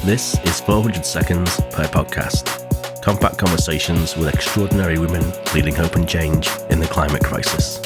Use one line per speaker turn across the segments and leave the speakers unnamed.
This is 400 seconds per podcast. Compact conversations with extraordinary women leading hope and change in the climate crisis.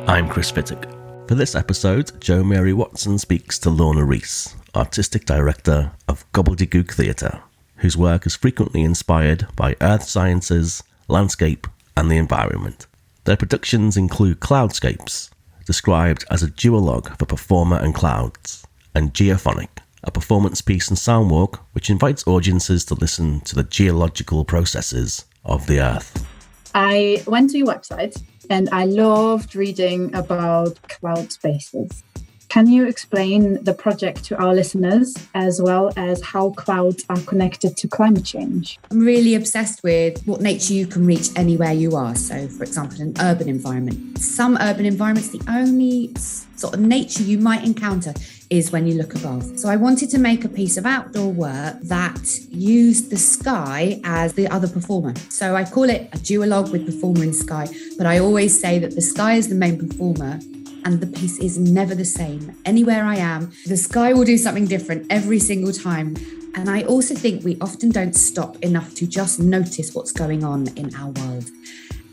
I'm Chris Fittick. For this episode, Jo Mary Watson speaks to Lorna Rees, Artistic Director of Gobbledegook Theatre, whose work is frequently inspired by earth sciences, landscape and the environment. Their productions include Cloudscapes, described as a duologue for performer and clouds, and Geophonic, a performance piece and sound walk which invites audiences to listen to the geological processes of the earth.
I went to your website and I loved reading about cloud spaces. Can you explain the project to our listeners, as well as how clouds are connected to climate change?
I'm really obsessed with what nature you can reach anywhere you are. So, for example, an urban environment. Some urban environments, the only sort of nature you might encounter is when you look above. So I wanted to make a piece of outdoor work that used the sky as the other performer. So I call it a duologue with performer in sky, but I always say that the sky is the main performer and the piece is never the same. Anywhere I am, the sky will do something different every single time. And I also think we often don't stop enough to just notice what's going on in our world.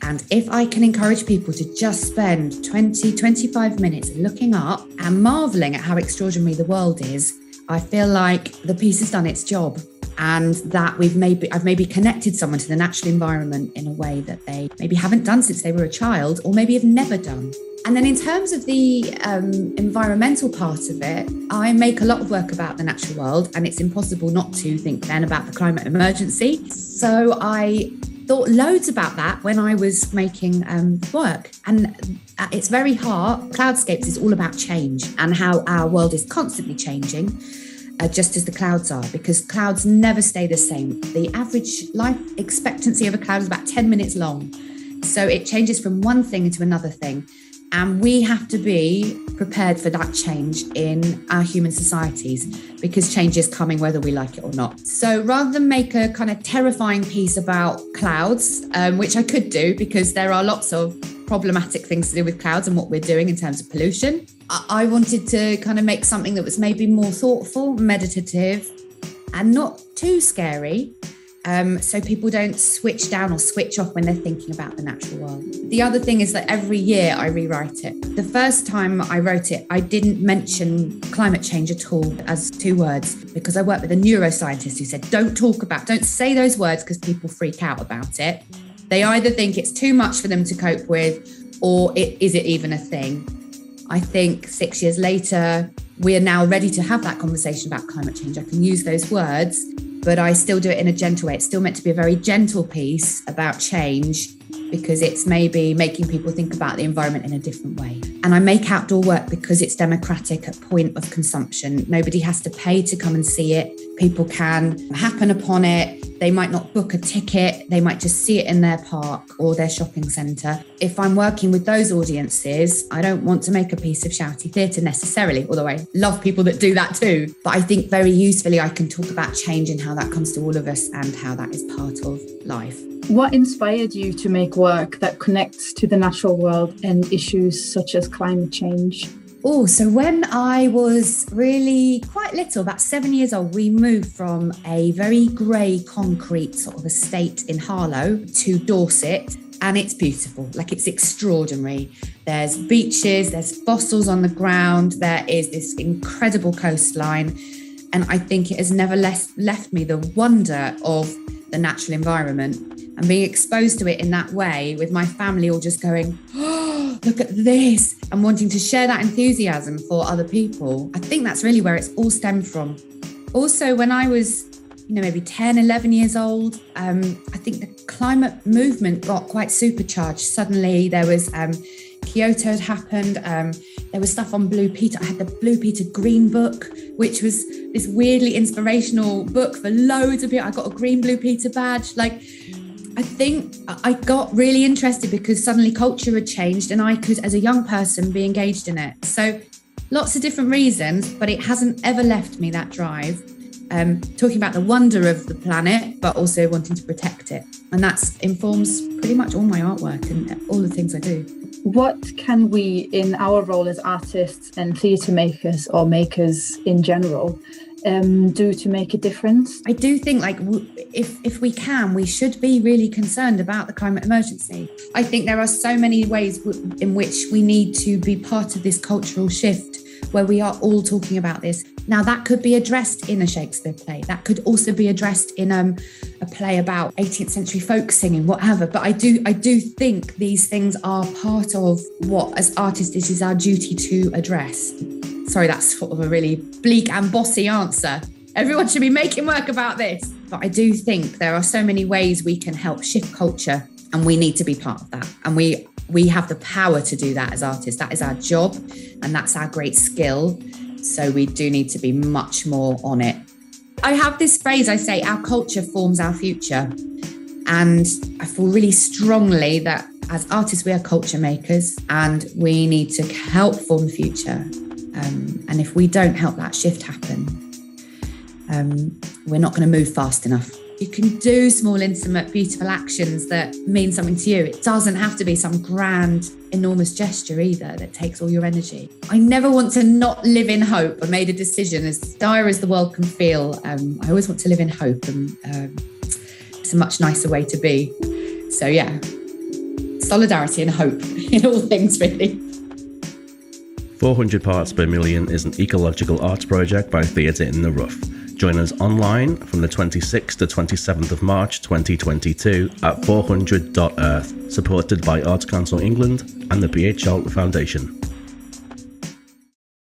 And if I can encourage people to just spend 20, 25 minutes looking up and marveling at how extraordinary the world is, I feel like the piece has done its job, and that I've maybe connected someone to the natural environment in a way that they maybe haven't done since they were a child, or maybe have never done. And then in terms of the environmental part of it, I make a lot of work about the natural world, and it's impossible not to think then about the climate emergency. So I thought loads about that when I was making work. And at its very heart, Cloudscapes is all about change and how our world is constantly changing, just as the clouds are, because clouds never stay the same. The average life expectancy of a cloud is about 10 minutes long. So it changes from one thing into another thing. And we have to be prepared for that change in our human societies, because change is coming whether we like it or not. So rather than make a kind of terrifying piece about clouds, which I could do because there are lots of problematic things to do with clouds and what we're doing in terms of pollution, I wanted to kind of make something that was maybe more thoughtful, meditative, and not too scary. So people don't switch down or switch off when they're thinking about the natural world. The other thing is that every year I rewrite it. The first time I wrote it, I didn't mention climate change at all as 2 words, because I worked with a neuroscientist who said, don't say those words because people freak out about it. They either think it's too much for them to cope with, or is it even a thing? I think 6 years later, we are now ready to have that conversation about climate change. I can use those words, but I still do it in a gentle way. It's still meant to be a very gentle piece about change, because it's maybe making people think about the environment in a different way. And I make outdoor work because it's democratic at point of consumption. Nobody has to pay to come and see it. People can happen upon it. They might not book a ticket. They might just see it in their park or their shopping centre. If I'm working with those audiences, I don't want to make a piece of shouty theatre necessarily, although I love people that do that too. But I think very usefully I can talk about change and how that comes to all of us and how that is part of life.
What inspired you to make work that connects to the natural world and issues such as climate change?
So when I was really quite little, about 7 years old, we moved from a very grey concrete sort of estate in Harlow to Dorset, and it's beautiful, like it's extraordinary. There's beaches, there's fossils on the ground, there is this incredible coastline, and I think it has never left me the wonder of the natural environment. And being exposed to it in that way, with my family all just going, oh, look at this, and wanting to share that enthusiasm for other people. I think that's really where it's all stemmed from. Also, when I was, maybe 10, 11 years old, I think the climate movement got quite supercharged. Suddenly there was, Kyoto had happened. There was stuff on Blue Peter. I had the Blue Peter Green Book, which was this weirdly inspirational book for loads of people. I got a green Blue Peter badge. I think I got really interested because suddenly culture had changed and I could, as a young person, be engaged in it. So lots of different reasons, but it hasn't ever left me, that drive. Talking about the wonder of the planet, but also wanting to protect it. And that informs pretty much all my artwork and all the things I do.
What can we, in our role as artists and theatre makers or makers in general, do to make a difference?
I do think if we can, we should be really concerned about the climate emergency. I think there are so many ways in which we need to be part of this cultural shift where we are all talking about this. Now, that could be addressed in a Shakespeare play. That could also be addressed in a play about 18th century folk singing, whatever. But I do think these things are part of what, as artists, it is our duty to address. Sorry, that's sort of a really bleak and bossy answer. Everyone should be making work about this. But I do think there are so many ways we can help shift culture, and we need to be part of that. And we have the power to do that as artists. That is our job, and that's our great skill. So we do need to be much more on it. I have this phrase, I say, our culture forms our future. And I feel really strongly that as artists, we are culture makers, and we need to help form the future. And if we don't help that shift happen, we're not going to move fast enough. You can do small, intimate, beautiful actions that mean something to you. It doesn't have to be some grand, enormous gesture either that takes all your energy. I never want to not live in hope. I made a decision, as dire as the world can feel. I always want to live in hope, and it's a much nicer way to be. So yeah, solidarity and hope in all things, really.
400 Parts Per Million is an ecological arts project by Theatre in the Rough. Join us online from the 26th to 27th of March 2022 at 400.earth, supported by Arts Council England and the PH Holt Foundation.